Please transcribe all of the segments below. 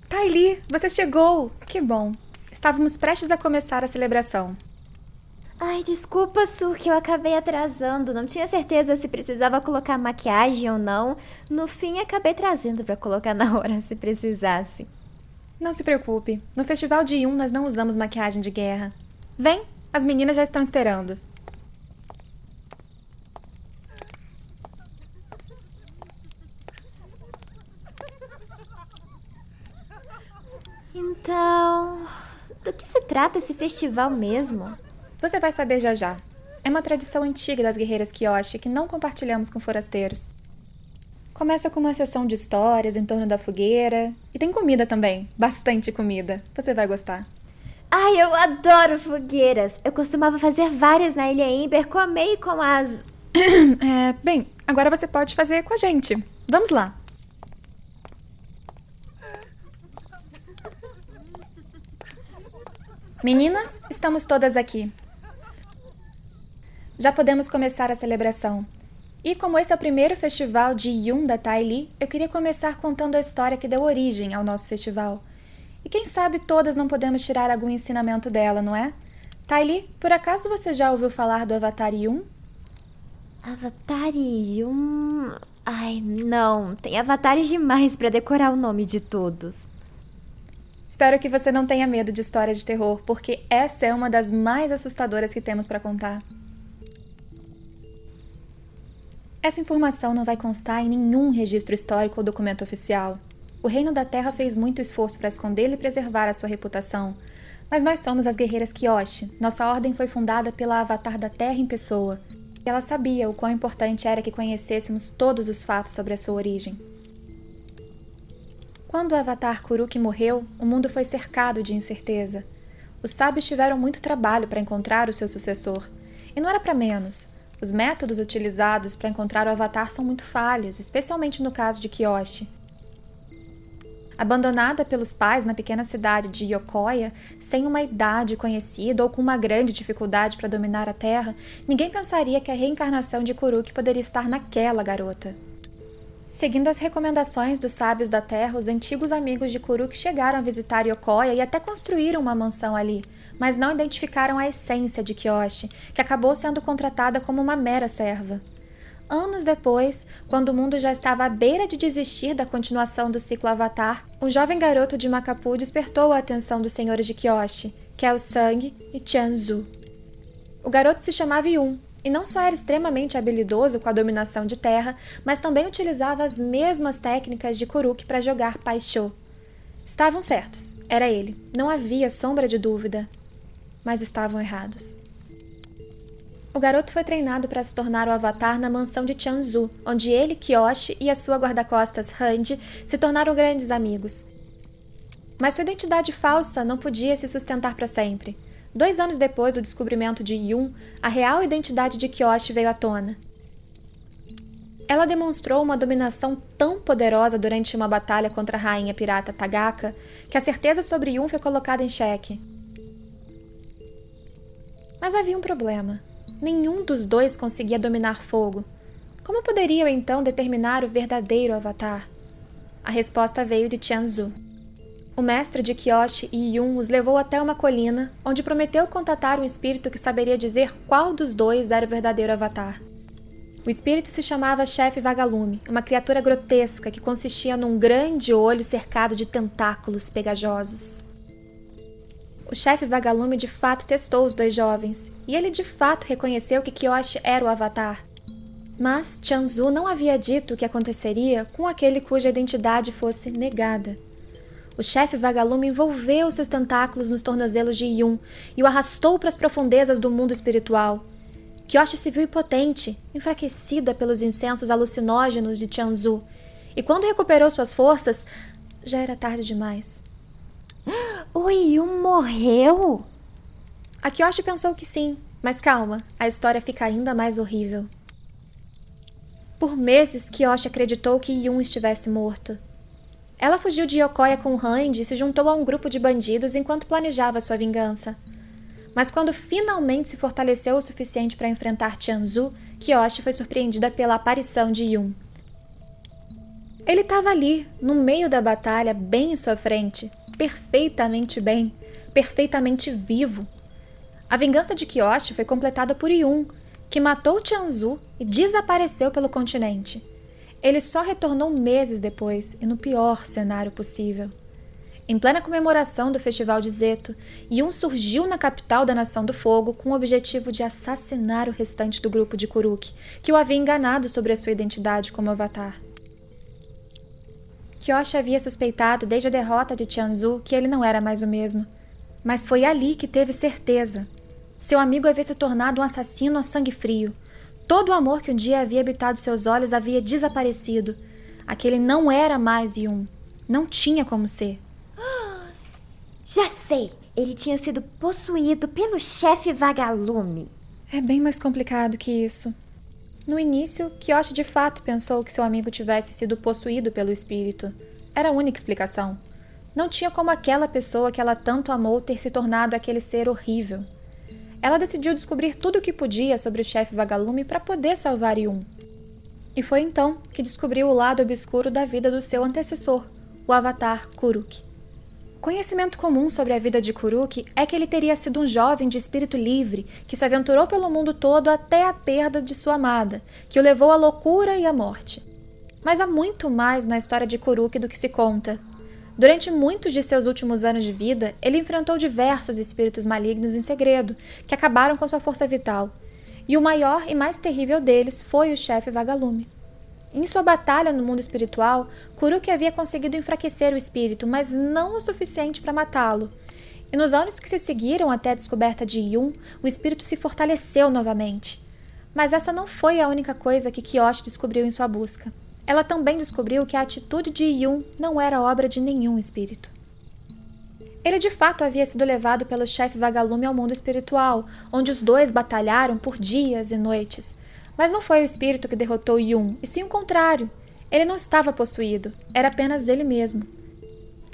Ty Lee, você chegou! Que bom! Estávamos prestes a começar a celebração. Ai, desculpa, Su, que eu acabei atrasando. Não tinha certeza se precisava colocar maquiagem ou não. No fim, acabei trazendo pra colocar na hora se precisasse. Não se preocupe, no Festival de Yum nós não usamos maquiagem de guerra. Vem, as meninas já estão esperando. Então, do que se trata esse festival mesmo? Você vai saber já já. É uma tradição antiga das guerreiras Kyoshi que não compartilhamos com forasteiros. Começa com uma sessão de histórias em torno da fogueira. E tem comida também, bastante comida. Você vai gostar. Ai, eu adoro fogueiras. Eu costumava fazer várias na Ilha Ember com a May e com as... Bem, agora você pode fazer com a gente. Vamos lá. Meninas, estamos todas aqui. Já podemos começar a celebração. E como esse é o primeiro festival de Yum da Ty Lee, eu queria começar contando a história que deu origem ao nosso festival. E quem sabe todas não podemos tirar algum ensinamento dela, não é? Ty Lee, por acaso você já ouviu falar do Avatar Yum? Avatar Yum... Ai, não. Tem avatares demais pra decorar o nome de todos. Espero que você não tenha medo de histórias de terror, porque essa é uma das mais assustadoras que temos para contar. Essa informação não vai constar em nenhum registro histórico ou documento oficial. O Reino da Terra fez muito esforço para escondê-lo e preservar a sua reputação. Mas nós somos as guerreiras Kyoshi. Nossa ordem foi fundada pela Avatar da Terra em pessoa. E ela sabia o quão importante era que conhecêssemos todos os fatos sobre a sua origem. Quando o Avatar Kuruki morreu, o mundo foi cercado de incerteza. Os sábios tiveram muito trabalho para encontrar o seu sucessor. E não era para menos. Os métodos utilizados para encontrar o Avatar são muito falhos, especialmente no caso de Kyoshi. Abandonada pelos pais na pequena cidade de Yokoya, sem uma idade conhecida ou com uma grande dificuldade para dominar a Terra, ninguém pensaria que a reencarnação de Kuruki poderia estar naquela garota. Seguindo as recomendações dos sábios da Terra, os antigos amigos de Kuruki chegaram a visitar Yokoya e até construíram uma mansão ali, mas não identificaram a essência de Kyoshi, que acabou sendo contratada como uma mera serva. Anos depois, quando o mundo já estava à beira de desistir da continuação do ciclo Avatar, um jovem garoto de Makapu despertou a atenção dos senhores de Kyoshi, Kelsang e Tianzu. O garoto se chamava Yun, e não só era extremamente habilidoso com a dominação de terra, mas também utilizava as mesmas técnicas de Kuruki para jogar Paixô. Estavam certos, era ele, não havia sombra de dúvida, mas estavam errados. O garoto foi treinado para se tornar o Avatar na mansão de Tianzu, onde ele, Kyoshi e a sua guarda-costas, Hanji, se tornaram grandes amigos. Mas sua identidade falsa não podia se sustentar para sempre. 2 anos depois do descobrimento de Yun, a real identidade de Kyoshi veio à tona. Ela demonstrou uma dominação tão poderosa durante uma batalha contra a rainha pirata Tagaka que a certeza sobre Yun foi colocada em xeque. Mas havia um problema. Nenhum dos dois conseguia dominar fogo. Como poderiam então determinar o verdadeiro Avatar? A resposta veio de Tianzu. O mestre de Kyoshi e Yun os levou até uma colina, onde prometeu contatar um espírito que saberia dizer qual dos dois era o verdadeiro Avatar. O espírito se chamava Chefe Vagalume, uma criatura grotesca que consistia num grande olho cercado de tentáculos pegajosos. O chefe Vagalume de fato testou os dois jovens, e ele de fato reconheceu que Kyoshi era o Avatar. Mas Tianzu não havia dito o que aconteceria com aquele cuja identidade fosse negada. O chefe Vagalume envolveu seus tentáculos nos tornozelos de Yun e o arrastou para as profundezas do mundo espiritual. Kyoshi se viu impotente, enfraquecida pelos incensos alucinógenos de Tianzu, e quando recuperou suas forças, já era tarde demais. O Yun morreu? A Kyoshi pensou que sim, mas calma, a história fica ainda mais horrível. Por meses, Kyoshi acreditou que Yun estivesse morto. Ela fugiu de Yokoya com Hanji e se juntou a um grupo de bandidos enquanto planejava sua vingança. Mas quando finalmente se fortaleceu o suficiente para enfrentar Tianzu, Kyoshi foi surpreendida pela aparição de Yun. Ele estava ali, no meio da batalha, bem em sua frente, perfeitamente bem, perfeitamente vivo. A vingança de Kyoshi foi completada por Yun, que matou Tianzhu e desapareceu pelo continente. Ele só retornou meses depois e no pior cenário possível. Em plena comemoração do Festival de Zeto, Yun surgiu na capital da Nação do Fogo com o objetivo de assassinar o restante do grupo de Kuruki, que o havia enganado sobre a sua identidade como avatar. Kyoshi havia suspeitado desde a derrota de Tianzhu que ele não era mais o mesmo. Mas foi ali que teve certeza. Seu amigo havia se tornado um assassino a sangue frio. Todo o amor que um dia havia habitado seus olhos havia desaparecido. Aquele não era mais Yun. Não tinha como ser. Já sei! Ele tinha sido possuído pelo chefe vagalume. É bem mais complicado que isso. No início, Kyoshi de fato pensou que seu amigo tivesse sido possuído pelo espírito. Era a única explicação. Não tinha como aquela pessoa que ela tanto amou ter se tornado aquele ser horrível. Ela decidiu descobrir tudo o que podia sobre o chefe vagalume para poder salvar Yun. E foi então que descobriu o lado obscuro da vida do seu antecessor, o avatar Kuruki. O conhecimento comum sobre a vida de Kuruki é que ele teria sido um jovem de espírito livre que se aventurou pelo mundo todo até a perda de sua amada, que o levou à loucura e à morte. Mas há muito mais na história de Kuruki do que se conta. Durante muitos de seus últimos anos de vida, ele enfrentou diversos espíritos malignos em segredo, que acabaram com sua força vital. E o maior e mais terrível deles foi o chefe vagalume. Em sua batalha no mundo espiritual, Kuruki havia conseguido enfraquecer o espírito, mas não o suficiente para matá-lo. E nos anos que se seguiram até a descoberta de Yun, o espírito se fortaleceu novamente. Mas essa não foi a única coisa que Kyoshi descobriu em sua busca. Ela também descobriu que a atitude de Yun não era obra de nenhum espírito. Ele de fato havia sido levado pelo chefe vagalume ao mundo espiritual, onde os dois batalharam por dias e noites. Mas não foi o espírito que derrotou Yun, e sim o contrário. Ele não estava possuído, era apenas ele mesmo.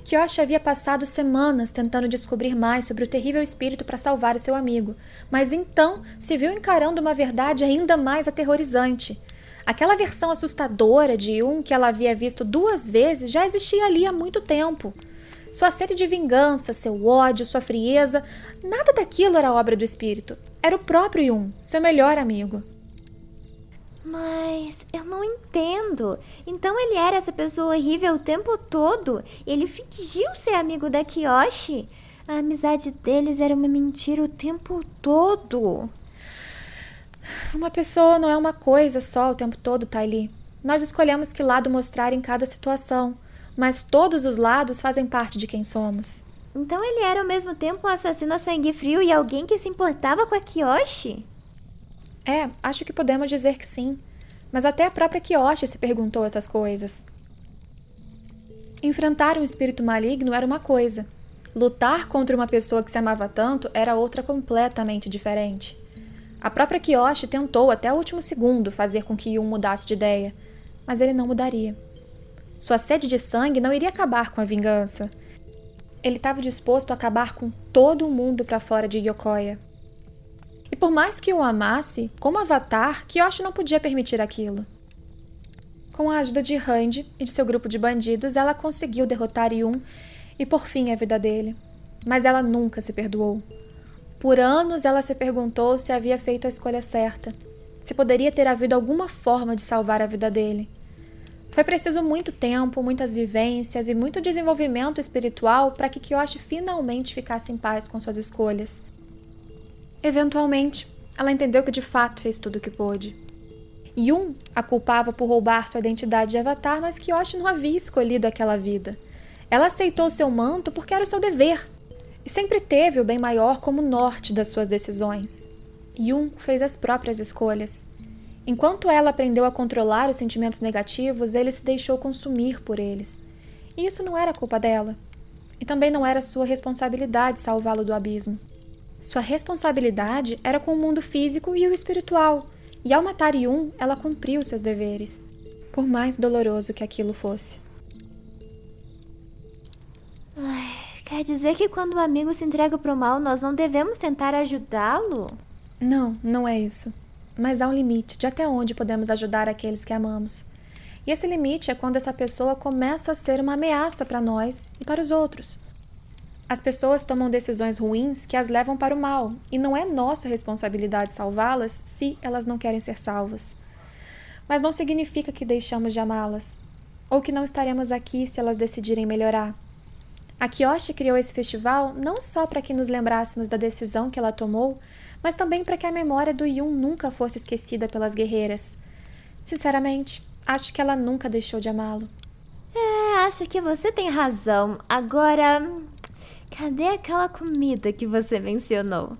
Kyoshi havia passado semanas tentando descobrir mais sobre o terrível espírito para salvar o seu amigo, mas então se viu encarando uma verdade ainda mais aterrorizante. Aquela versão assustadora de Yun que ela havia visto 2 vezes já existia ali há muito tempo. Sua sede de vingança, seu ódio, sua frieza, nada daquilo era obra do espírito. Era o próprio Yun, seu melhor amigo. Mas eu não entendo. Então ele era essa pessoa horrível o tempo todo? Ele fingiu ser amigo da Kyoshi? A amizade deles era uma mentira o tempo todo. Uma pessoa não é uma coisa só o tempo todo, Ty Lee. Nós escolhemos que lado mostrar em cada situação, mas todos os lados fazem parte de quem somos. Então ele era ao mesmo tempo um assassino a sangue frio e alguém que se importava com a Kyoshi? Acho que podemos dizer que sim. Mas até a própria Kyoshi se perguntou essas coisas. Enfrentar um espírito maligno era uma coisa. Lutar contra uma pessoa que se amava tanto era outra completamente diferente. A própria Kyoshi tentou até o último segundo fazer com que Yun mudasse de ideia, mas ele não mudaria. Sua sede de sangue não iria acabar com a vingança. Ele estava disposto a acabar com todo o mundo para fora de Yokoya. E por mais que o amasse, como avatar, Kyoshi não podia permitir aquilo. Com a ajuda de Randy e de seu grupo de bandidos, ela conseguiu derrotar Yun e por fim a vida dele. Mas ela nunca se perdoou. Por anos ela se perguntou se havia feito a escolha certa, se poderia ter havido alguma forma de salvar a vida dele. Foi preciso muito tempo, muitas vivências e muito desenvolvimento espiritual para que Kyoshi finalmente ficasse em paz com suas escolhas. Eventualmente, ela entendeu que de fato fez tudo o que pôde. Yun a culpava por roubar sua identidade de avatar, mas Kyoshi não havia escolhido aquela vida. Ela aceitou seu manto porque era o seu dever, e sempre teve o bem maior como norte das suas decisões. Yun fez as próprias escolhas. Enquanto ela aprendeu a controlar os sentimentos negativos, ele se deixou consumir por eles. E isso não era culpa dela. E também não era sua responsabilidade salvá-lo do abismo. Sua responsabilidade era com o mundo físico e o espiritual, e ao matar Yun, ela cumpriu seus deveres, por mais doloroso que aquilo fosse. Quer dizer que quando o amigo se entrega pro mal, nós não devemos tentar ajudá-lo? Não, não é isso. Mas há um limite de até onde podemos ajudar aqueles que amamos. E esse limite é quando essa pessoa começa a ser uma ameaça para nós e para os outros. As pessoas tomam decisões ruins que as levam para o mal, e não é nossa responsabilidade salvá-las se elas não querem ser salvas. Mas não significa que deixamos de amá-las, ou que não estaremos aqui se elas decidirem melhorar. A Kyoshi criou esse festival não só para que nos lembrássemos da decisão que ela tomou, mas também para que a memória do Yun nunca fosse esquecida pelas guerreiras. Sinceramente, acho que ela nunca deixou de amá-lo. Acho que você tem razão. Agora, cadê aquela comida que você mencionou?